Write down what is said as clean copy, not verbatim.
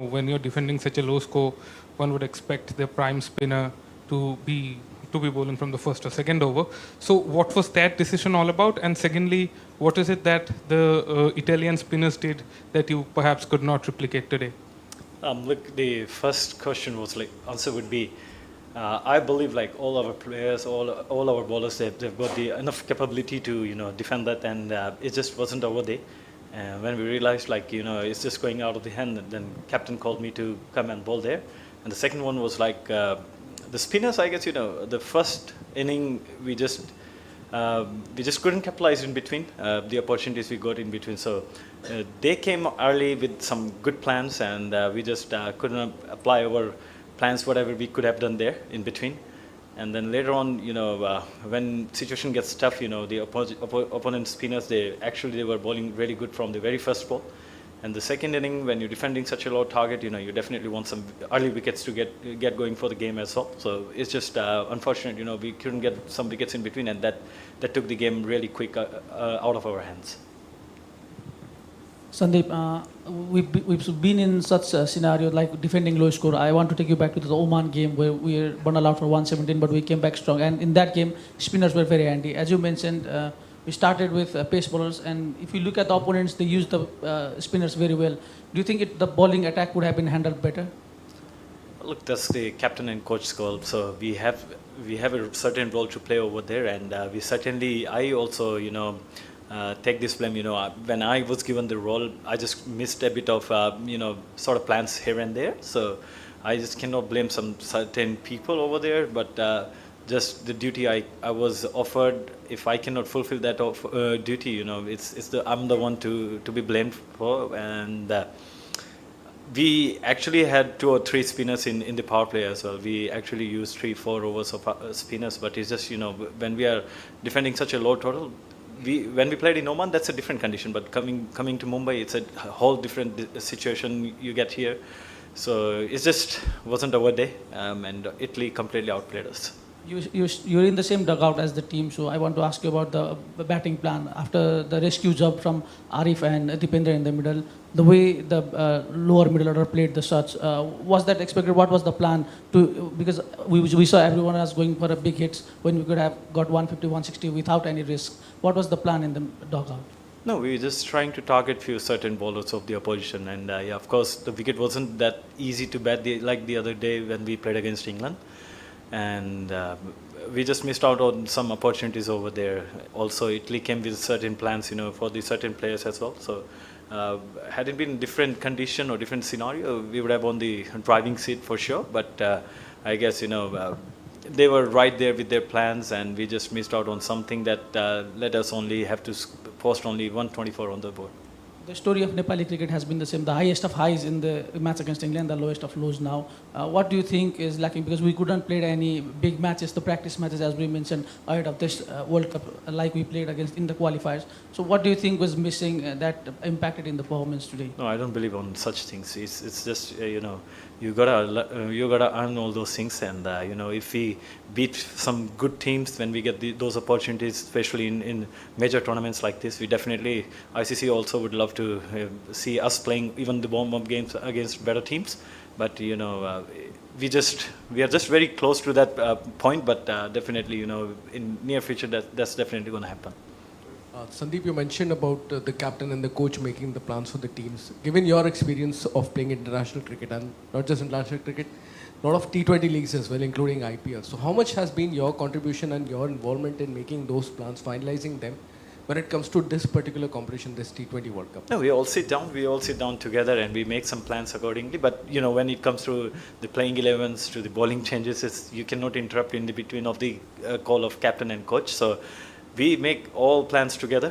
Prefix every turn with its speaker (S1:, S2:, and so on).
S1: When you're defending such a low score, one would expect the prime spinner to be bowling from the first or second over. So, what was that decision all about? And secondly, what is it that the Italian spinners did that you perhaps could not replicate today?
S2: Look, the first question was answer would be, I believe all our players, all our bowlers, they've got the enough capability to defend that, and it just wasn't our day. When we realized it's just going out of the hand, and then captain called me to come and bowl there. And the second one was the spinners. I guess the first inning we just couldn't capitalize in between the opportunities we got in between. So they came early with some good plans, and we just couldn't apply our plans, whatever we could have done there in between. And then later on, when situation gets tough, the opponent spinners, they were bowling really good from the very first ball. And the second inning, when you're defending such a low target, you definitely want some early wickets to get going for the game as well. So it's just unfortunate, we couldn't get some wickets in between, and that took the game really quick out of our hands.
S3: Sandeep, we've been in such a scenario like defending low score. I want to take you back to the Oman game where we were allowed for 117, but we came back strong. And in that game, spinners were very handy. As you mentioned, we started with pace bowlers, and if you look at the opponents, they used the spinners very well. Do you think the bowling attack would have been handled better?
S2: Look, that's the captain and coach's call. So we have a certain role to play over there, and I also take this blame. When I was given the role, I just missed a bit of sort of plans here and there. So I just cannot blame some certain people over there, but just the duty I was offered. If I cannot fulfill that duty, I'm the one to be blamed for. And we actually had 2 or 3 spinners in the power play as well. We actually used 3-4 overs of spinners, but it's just when we are defending such a low total. When we played in Oman, that's a different condition. But coming to Mumbai, it's a whole different situation you get here. So it just wasn't our day, and Italy completely outplayed us.
S3: You're in the same dugout as the team, so I want to ask you about the batting plan. After the rescue job from Arif and Dipendra in the middle, the way the lower middle order played the shots, was that expected? What was the plan? Because we saw everyone else going for a big hits when we could have got 150, 160 without any risk. What was the plan in the dugout?
S2: No, we were just trying to target few certain bowlers of the opposition, and yeah, of course, the wicket wasn't that easy to bat like the other day when we played against England. And we just missed out on some opportunities over there. Also, Italy came with certain plans, for the certain players as well. So, had it been different condition or different scenario, we would have won the driving seat for sure. But I guess they were right there with their plans, and we just missed out on something that let us only have to post only 124 on the board.
S3: The story of Nepali cricket has been the same. The highest of highs in the match against England, the lowest of lows now. What do you think is lacking? Because we couldn't play any big matches, the practice matches, as we mentioned, ahead of this World Cup, like we played against in the qualifiers. So what do you think was missing that impacted in the performance today?
S2: No, I don't believe on such things. It's just you gotta earn all those things, and if we beat some good teams when we get those opportunities, especially in major tournaments like this, we definitely ICC also would love to see us playing even the warm-up games against better teams. But we are just very close to that point. But definitely in near future that's definitely going to happen.
S4: Sandeep, you mentioned about the captain and the coach making the plans for the teams. Given your experience of playing international cricket, and not just international cricket, a lot of T20 leagues as well, including IPL. So how much has been your contribution and your involvement in making those plans, finalizing them, when it comes to this particular competition, this T20 World Cup?
S2: No, we all sit down together, and we make some plans accordingly. But when it comes to the playing 11s, to the bowling changes, you cannot interrupt in the between of the call of captain and coach. So we make all plans together.